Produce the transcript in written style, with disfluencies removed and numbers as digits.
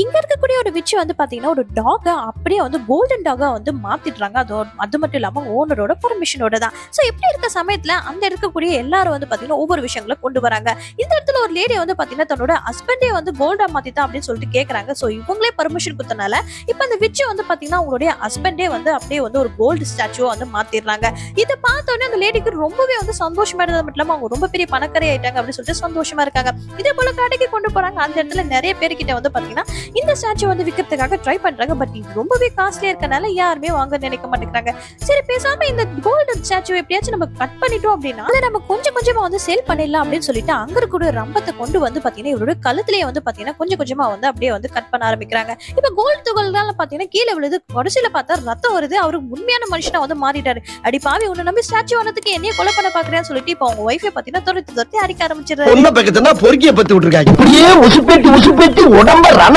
இங்க இருக்கக்கூடிய ஒரு விட்ச் வந்து பாத்தீங்கன்னா ஒரு டாக அப்படியே வந்து கோல்டன் டாகா வந்து மாத்திடுறாங்க. அது மட்டும் இல்லாம ஓனரோட பர்மிஷனோட தான். சோ இப்படி இருக்க சமயத்துல அந்த இருக்கக்கூடிய எல்லாரும் வந்து பாத்தீங்கன்னா ஒவ்வொரு விஷயங்களை கொண்டு வராங்க. இந்த இடத்துல ஒரு லேடி வந்து பாத்தீங்கன்னா தன்னோட ஹஸ்பண்டே வந்து கோல்டா மாத்திட்டா அப்படின்னு சொல்லிட்டு கேக்குறாங்க. சோ இவங்களே பர்மிஷன் கொடுத்தனால இப்ப அந்த விட்ச் வந்து பாத்தீங்கன்னா அவங்களுடைய ஹஸ்பண்டே வந்து அப்படியே வந்து ஒரு கோல்டு ஸ்டாச்சுவா வந்து மாத்திடுறாங்க. இதை பார்த்த உடனே அந்த லேடிக்கு ரொம்பவே வந்து சந்தோஷமா இருந்தது மட்டும் இல்லாம அவங்க ரொம்ப பெரிய பணக்காரி ஆயிட்டாங்க அப்படின்னு சொல்லிட்டு சந்தோஷமா இருக்காங்க. இதே போல கடைக்கு கொண்டு போறாங்க. அந்த இடத்துல நிறைய பேர்கிட்ட வந்து பாத்தீங்கன்னா இந்த ஸ்டாச்சு வந்து விக்கிறதுக்காக ட்ரை பண்றாங்க. பட் இது ரொம்பவே காஸ்ட்லியா இருக்கனால யாருமே வாங்க நினைக்க மாட்டேங்கிறாங்க. சரி பேசாம இந்த கோல்டன் ஸ்டாச்சு எப்படியாச்சும் நம்ம கட் பண்ணிட்டோம் அப்படின்னா அதை நம்ம கொஞ்சம் கொஞ்சமா வந்து சேல் பண்ணிடலாம் அப்படின்னு சொல்லிட்டு அங்க இருக்கிற ரம்பத்தை கொண்டு வந்து பாத்தீங்கன்னா இவரோட கழுத்துலயே வந்து பாத்தீங்கன்னா கொஞ்சம் கொஞ்சமா வந்து அப்படியே வந்து கட் பண்ண ஆரம்பிக்கிறாங்க. இப்ப கோல்டு துகள்தான் பாத்தீங்கன்னா கீழே விழுது. கடைசியில பார்த்தா ரத்தம் வருது. அவரு உண்மையான மனுஷனா வந்து மாறிட்டாரு. அடி பாவி உன்னை நம்பி ஸ்டாச்சு ஆனதுக்கு என்னைய கொலை பண்ண பாக்குறேன்னு சொல்லிட்டு இப்ப அவங்க ஒய்ஃபை பாத்தீங்கன்னா துரத்தி அடிக்க ஆரம்பிச்சிருக்காரு. பொறுக்கிய பத்தி விட்டுருக்காங்க. இப்படியே உசுப்பேத்தி உடம்ப